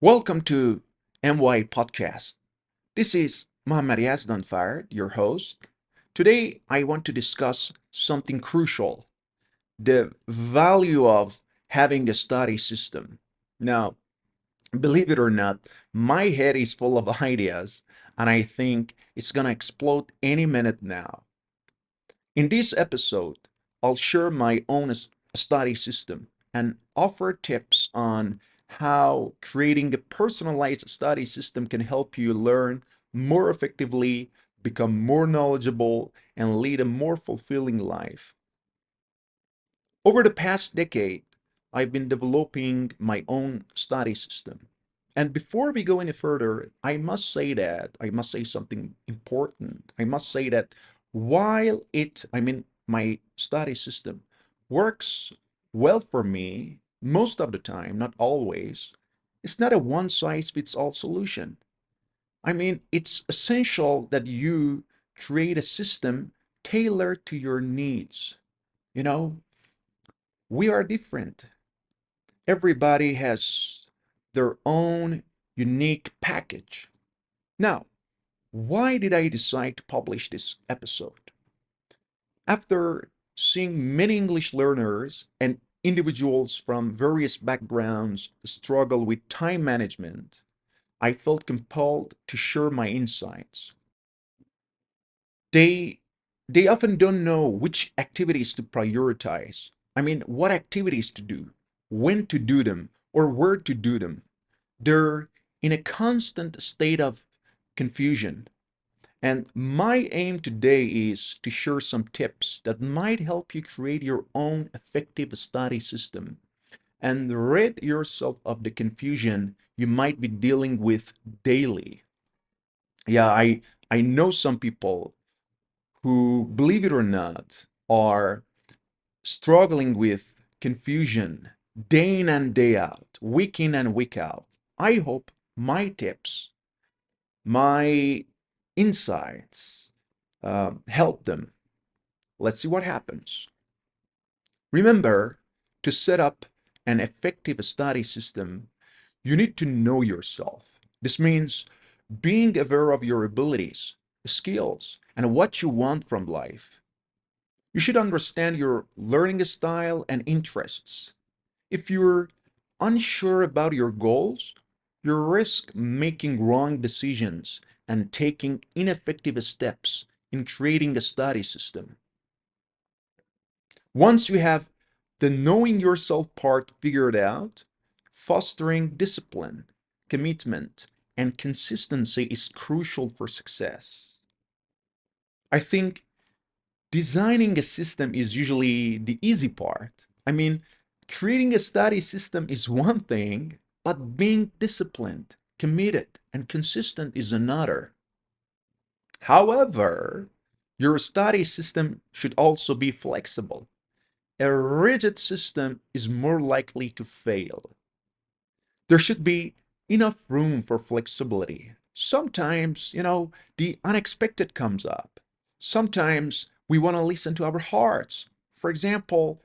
Welcome to MY Podcast. This is Mohammad Yazdanfard, your host. Today, I want to discuss something crucial, the value of having a study system. Now, believe it or not, my head is full of ideas, and I think it's going to explode any minute now. In this episode, I'll share my own study system and offer tips on how creating a personalized study system can help you learn more effectively, become more knowledgeable, and lead a more fulfilling life. Over the past decade, I've been developing my own study system. And before we go any further, I must say something important. I must say that my study system works well for me most of the time, not always, it's not a one size fits all solution. It's essential that you create a system tailored to your needs. You know, we are different. Everybody has their own unique package. Now, why did I decide to publish this episode? After seeing many English learners and individuals from various backgrounds struggle with time management, I felt compelled to share my insights. They they often don't know which activities to prioritize. What activities to do, when to do them, or where to do them. They're in a constant state of confusion. And my aim today is to share some tips that might help you create your own effective study system and rid yourself of the confusion you might be dealing with daily. Yeah, I know some people who, believe it or not, are struggling with confusion day in and day out, week in and week out. I hope my tips, my insights help them. Let's see what happens. Remember, to set up an effective study system, you need to know yourself. This means being aware of your abilities, skills, and what you want from life. You should understand your learning style and interests. If you're unsure about your goals, you risk making wrong decisions and taking ineffective steps in creating a study system. Once you have the knowing yourself part figured out, fostering discipline, commitment, and consistency is crucial for success. I think designing a system is usually the easy part. Creating a study system is one thing, but being disciplined, committed, and consistent is another. However, your study system should also be flexible. A rigid system is more likely to fail. There should be enough room for flexibility. Sometimes, the unexpected comes up. Sometimes we want to listen to our hearts. For example,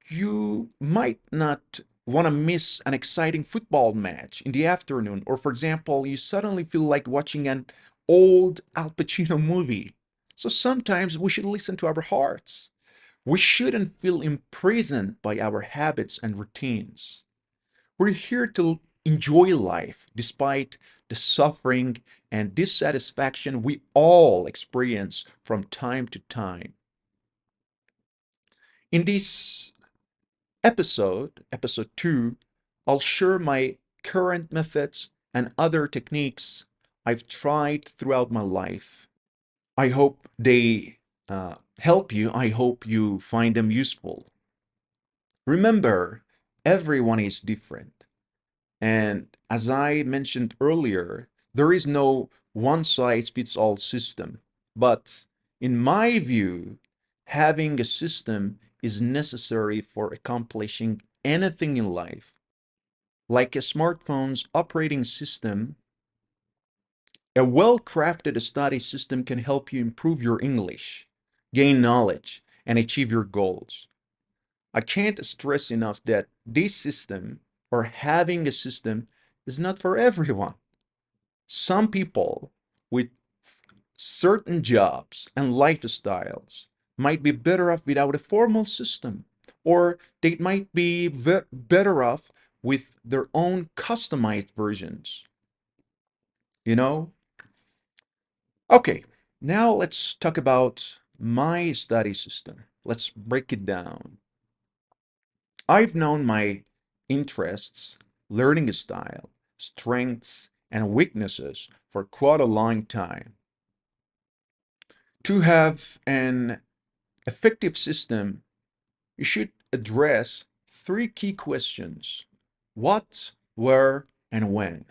you might not want to miss an exciting football match in the afternoon, or for example, you suddenly feel like watching an old Al Pacino movie. So sometimes we should listen to our hearts. We shouldn't feel imprisoned by our habits and routines. We're here to enjoy life despite the suffering and dissatisfaction we all experience from time to time. In this episode 2, I'll share my current methods and other techniques I've tried throughout my life. I hope they help you. I hope you find them useful. Remember, everyone is different. And as I mentioned earlier, there is no one size fits all system. But in my view, having a system is necessary for accomplishing anything in life. Like a smartphone's operating system, a well crafted study system can help you improve your English, gain knowledge, and achieve your goals. I can't stress enough that this system, or having a system, is not for everyone. Some people with certain jobs and lifestyles might be better off without a formal system, or they might be better off with their own customized versions, you know? Okay, now let's talk about my study system. Let's break it down. I've known my interests, learning style, strengths, and weaknesses for quite a long time. To have an effective system, you should address three key questions: what, where, and when.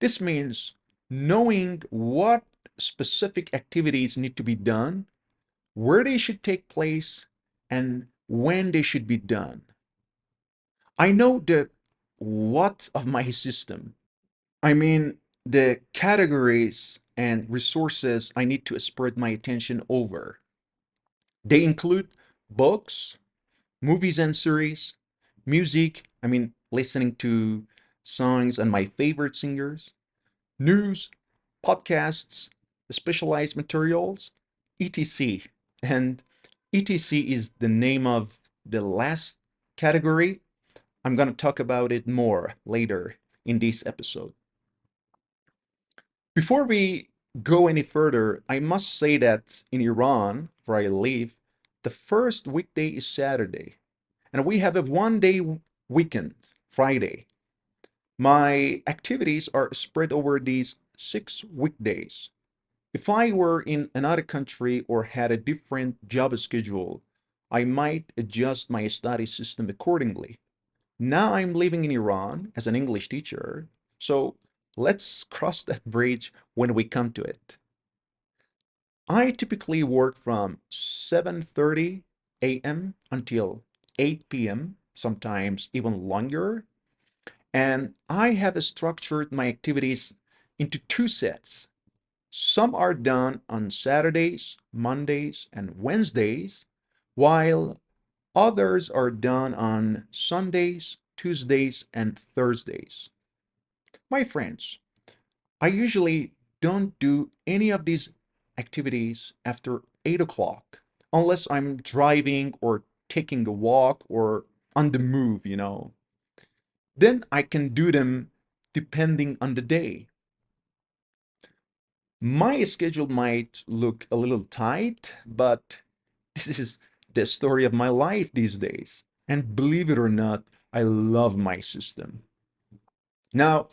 This means knowing what specific activities need to be done, where they should take place, and when they should be done. I know the what of my system. I mean, the categories and resources I need to spread my attention over. They include books, movies and series, music, listening to songs and my favorite singers, news, podcasts, specialized materials, etc. And etc is the name of the last category. I'm going to talk about it more later in this episode. Before we go any further, I must say that in Iran, where I live, the first weekday is Saturday, and we have a one-day weekend, Friday. My activities are spread over these 6 weekdays. If I were in another country or had a different job schedule, I might adjust my study system accordingly. Now I'm living in Iran as an English teacher, so let's cross that bridge when we come to it. I typically work from 7:30 a.m. until 8 p.m., sometimes even longer, and I have structured my activities into two sets. Some are done on Saturdays, Mondays, and Wednesdays, while others are done on Sundays, Tuesdays, and Thursdays. My friends, I usually don't do any of these activities after 8 o'clock unless I'm driving or taking a walk or on the move. Then I can do them depending on the day. My schedule might look a little tight, but this is the story of my life these days. And believe it or not, I love my system. Now,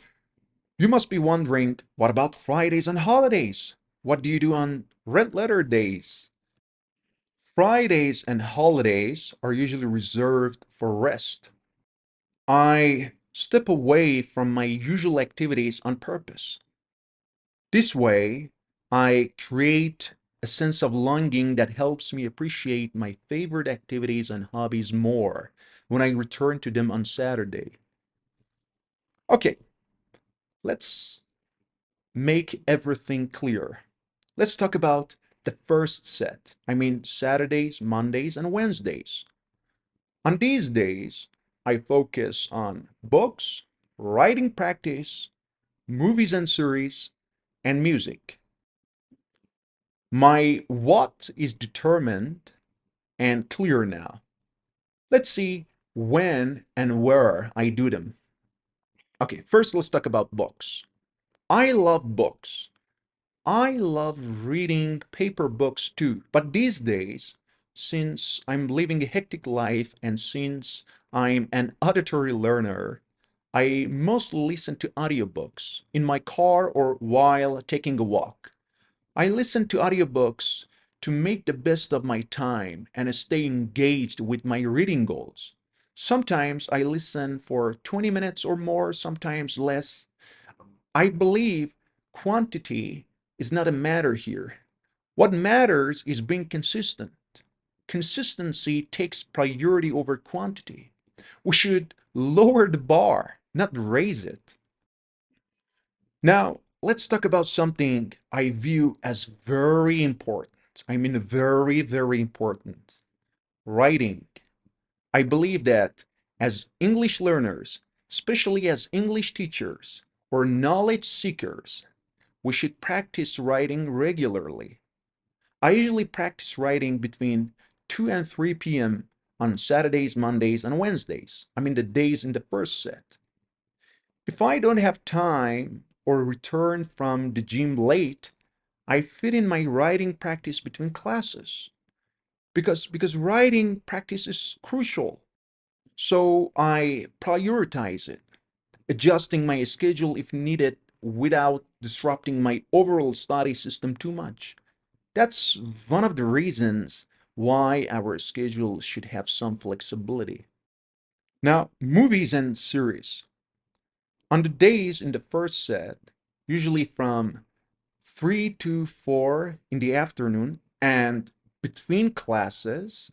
you must be wondering, what about Fridays and holidays? What do you do on red letter days? Fridays and holidays are usually reserved for rest. I step away from my usual activities on purpose. This way, I create a sense of longing that helps me appreciate my favorite activities and hobbies more when I return to them on Saturday. Okay, let's make everything clear. Let's talk about the first set. Saturdays, Mondays, and Wednesdays. On these days, I focus on books, writing practice, movies and series, and music. My what is determined and clear now. Let's see when and where I do them. Okay, first let's talk about books. I love books. I love reading paper books too, but these days, since I'm living a hectic life and since I'm an auditory learner, I mostly listen to audiobooks in my car or while taking a walk. I listen to audiobooks to make the best of my time and stay engaged with my reading goals. Sometimes I listen for 20 minutes or more, sometimes less. I believe quantity is not a matter here. What matters is being consistent. Consistency takes priority over quantity. We should lower the bar, not raise it. Now, let's talk about something I view as very important. Very, very important. Writing. I believe that as English learners, especially as English teachers or knowledge seekers, we should practice writing regularly. I usually practice writing between 2 and 3 p.m. on Saturdays, Mondays, and Wednesdays. I mean, the days in the first set. If I don't have time or return from the gym late, I fit in my writing practice between classes because writing practice is crucial. So I prioritize it, adjusting my schedule if needed without disrupting my overall study system too much. That's one of the reasons why our schedule should have some flexibility. Now, movies and series. On the days in the first set, usually from 3 to 4 in the afternoon and between classes,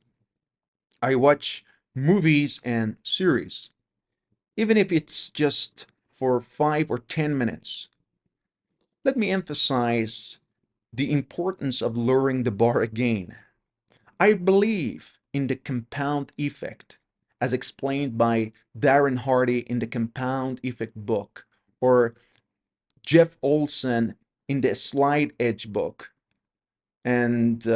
I watch movies and series, even if it's just for 5 or 10 minutes. Let me emphasize the importance of lowering the bar again. I believe in the compound effect, as explained by Darren Hardy in the Compound Effect book, or Jeff Olson in the Slide Edge book, and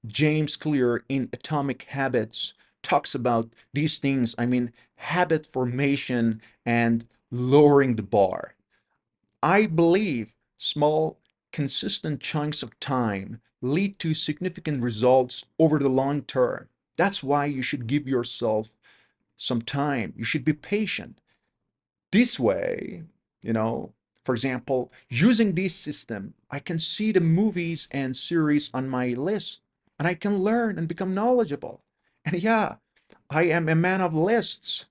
James Clear in Atomic Habits talks about these things. I mean, habit formation and lowering the bar. I believe small, consistent chunks of time lead to significant results over the long term. That's why you should give yourself some time. You should be patient. This way, you know, for example, using this system, I can see the movies and series on my list and I can learn and become knowledgeable. And yeah, I am a man of lists.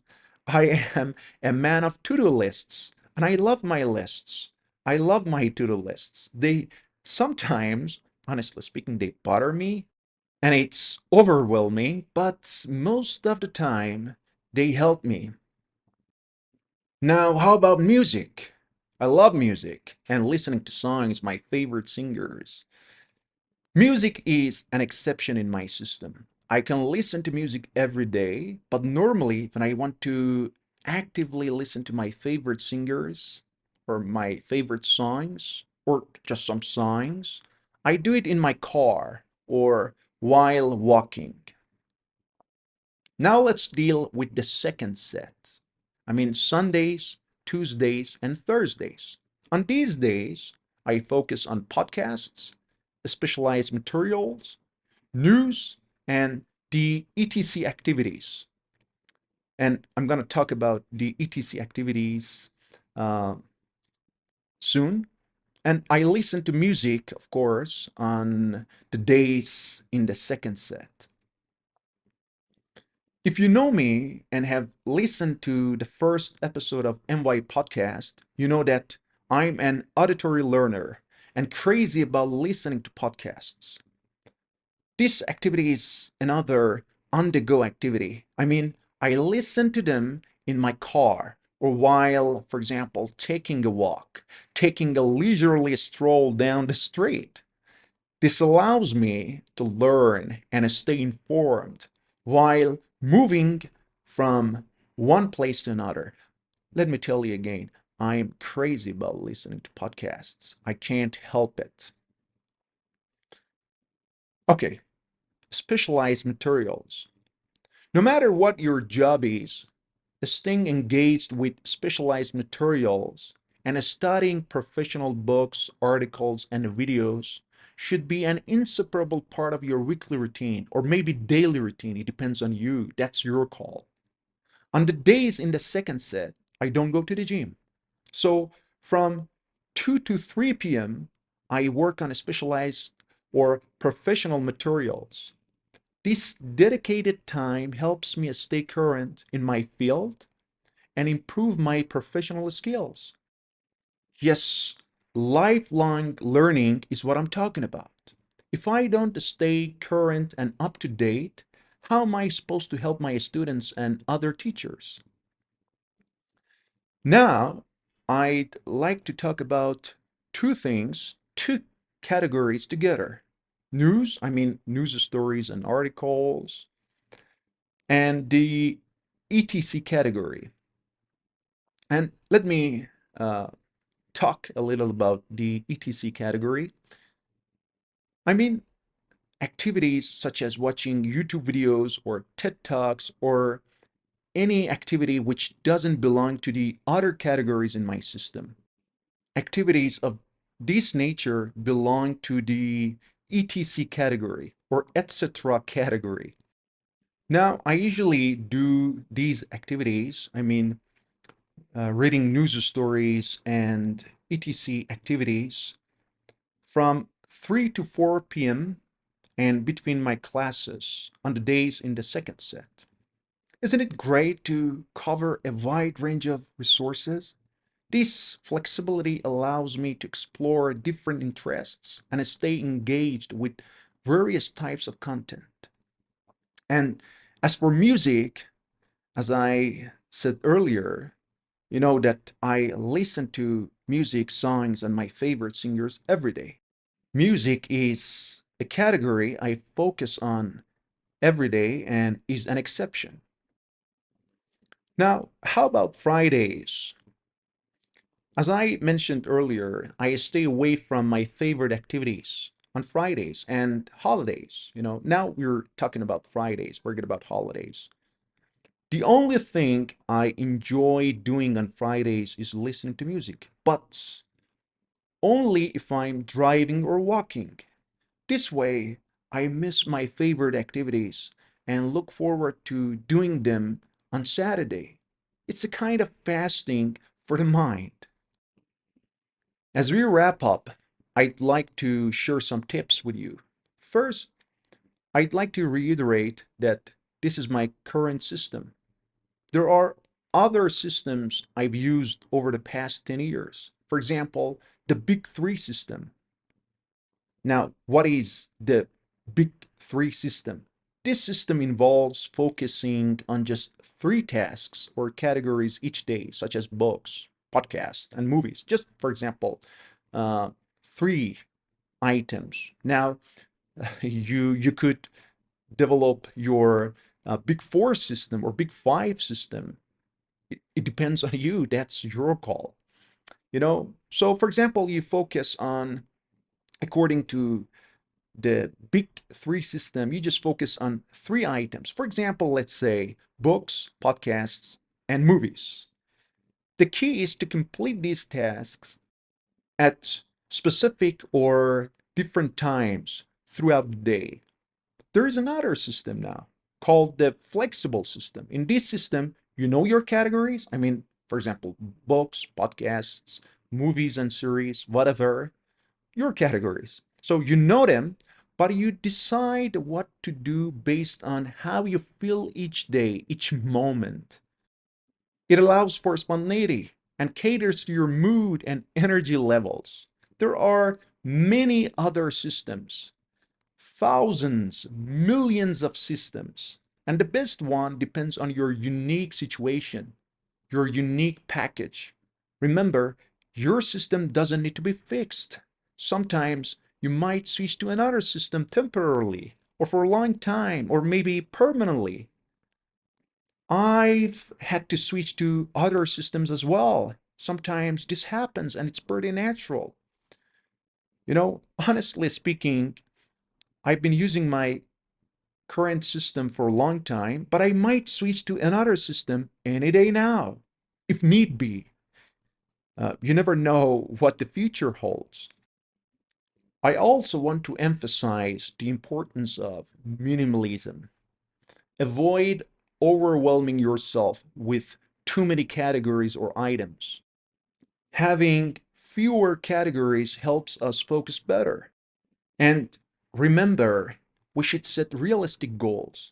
I am a man of to-do lists, and I love my lists. I love my to-do lists. They sometimes, honestly speaking, they bother me and it's overwhelming, but most of the time they help me. Now, how about music? I love music and listening to songs, my favorite singers. Music is an exception in my system. I can listen to music every day, but normally when I want to actively listen to my favorite singers or my favorite songs or just some songs, I do it in my car or while walking. Now let's deal with the second set. I mean, Sundays, Tuesdays, and Thursdays. On these days, I focus on podcasts, specialized materials, news, and the ETC activities. And I'm going to talk about the ETC activities uh, soon. And I listen to music, of course, on the days in the second set. If you know me and have listened to the first episode of MY Podcast, you know that I'm an auditory learner and crazy about listening to podcasts. This activity is another on the go activity. I mean, I listen to them in my car or while, for example, taking a walk, taking a leisurely stroll down the street. This allows me to learn and stay informed while moving from one place to another. Let me tell you again, I am crazy about listening to podcasts. I can't help it. Okay, specialized materials. No matter what your job is, staying engaged with specialized materials and studying professional books, articles, and videos should be an inseparable part of your weekly routine or maybe daily routine. It depends on you. That's your call. On the days in the second set, I don't go to the gym. So from 2 to 3 p.m., I work on specialized or professional materials. This dedicated time helps me stay current in my field and improve my professional skills. Yes, lifelong learning is what I'm talking about. If I don't stay current and up to date, how am I supposed to help my students and other teachers? Now, I'd like to talk about two things, two categories together. News, I mean news stories and articles, and the ETC category. And let me uh, talk a little about the ETC category. I mean, activities such as watching YouTube videos or TED Talks or any activity which doesn't belong to the other categories in my system. Activities of this nature belong to the ETC category or etc. category. Now, I usually do these activities, reading news stories and ETC activities from 3 to 4 p.m. and between my classes on the days in the second set. Isn't it great to cover a wide range of resources? This flexibility allows me to explore different interests and stay engaged with various types of content. And as for music, as I said earlier, you know that I listen to music, songs, and my favorite singers every day. Music is a category I focus on every day and is an exception. Now, how about Fridays? As I mentioned earlier, I stay away from my favorite activities on Fridays and holidays. Now we're talking about Fridays, forget about holidays. The only thing I enjoy doing on Fridays is listening to music, but only if I'm driving or walking. This way, I miss my favorite activities and look forward to doing them on Saturday. It's a kind of fasting for the mind. As we wrap up, I'd like to share some tips with you. First, I'd like to reiterate that this is my current system. There are other systems I've used over the past 10 years. For example, the Big Three system. Now, what is the Big Three system? This system involves focusing on just three tasks or categories each day, such as books, podcasts, and movies. Just for example, uh, three items. Now, you could develop your Big Four system or Big Five system. It depends on you. That's your call. So for example, you focus on according to the Big Three system, you just focus on three items. For example, let's say books, podcasts, and movies. The key is to complete these tasks at specific or different times throughout the day. There is another system now called the flexible system. In this system, you know your categories. For example, books, podcasts, movies and series, whatever, your categories. So you know them, but you decide what to do based on how you feel each day, each moment. It allows for spontaneity and caters to your mood and energy levels. There are many other systems, thousands, millions of systems, and the best one depends on your unique situation, your unique package. Remember, your system doesn't need to be fixed. Sometimes you might switch to another system temporarily, or for a long time, or maybe permanently. I've had to switch to other systems as well. Sometimes this happens and it's pretty natural. Honestly speaking, I've been using my current system for a long time, but I might switch to another system any day now, if need be. You never know what the future holds. I also want to emphasize the importance of minimalism. Avoid overwhelming yourself with too many categories or items. Having fewer categories helps us focus better. And remember, we should set realistic goals.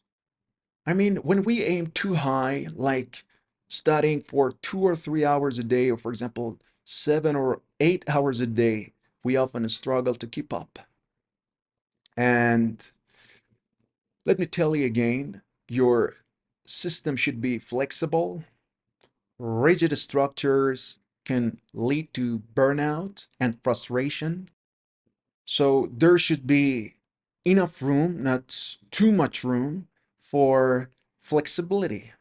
When we aim too high, like studying for 2 or 3 hours a day, or for example, 7 or 8 hours a day, we often struggle to keep up. And let me tell you again, your system should be flexible. Rigid structures can lead to burnout and frustration. So there should be enough room, not too much room, for flexibility.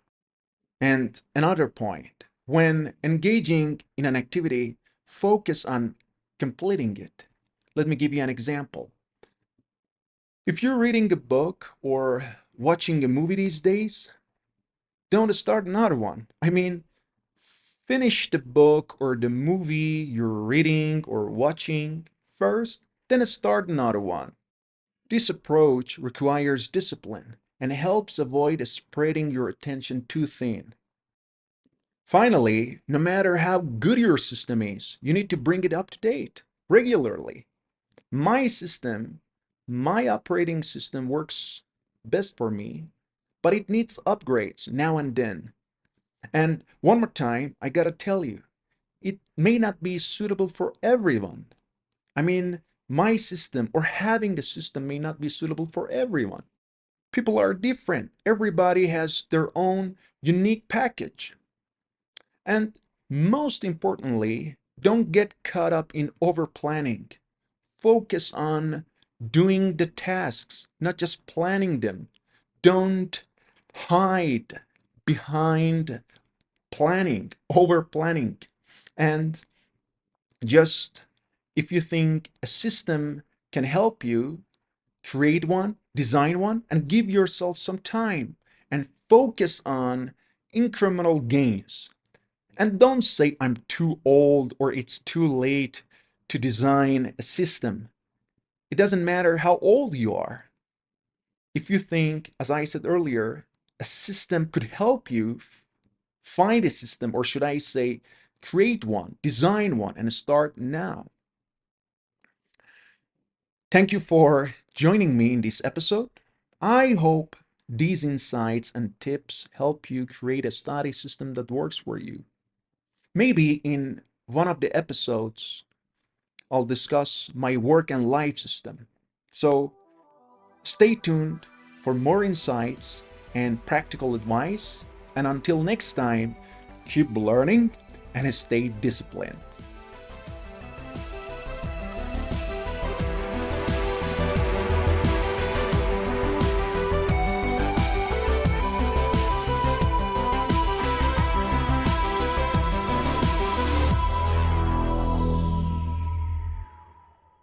And another point, When engaging in an activity, focus on completing it. Let me give you an example. If you're reading a book or watching a movie these days, don't start another one. Finish the book or the movie you're reading or watching first, then start another one. This approach requires discipline and helps avoid spreading your attention too thin. Finally, no matter how good your system is, you need to bring it up to date regularly. My system, my operating system works best for me, but it needs upgrades now and then. And one more time, I gotta tell you, it may not be suitable for everyone. I mean, my system or having a system may not be suitable for everyone. People are different. Everybody has their own unique package. And most importantly, don't get caught up in over planning. Focus on doing the tasks, not just planning them. Don't hide behind planning, over planning. And just if you think a system can help you, create one, design one, and give yourself some time and focus on incremental gains. And don't say I'm too old or it's too late to design a system. It doesn't matter how old you are. If you think, as I said earlier, a system could help you find a system, or should I say, create one, design one, and start now. Thank you for joining me in this episode. I hope these insights and tips help you create a study system that works for you. Maybe in one of the episodes, I'll discuss my work and life system. So stay tuned for more insights and practical advice. And until next time, keep learning and stay disciplined.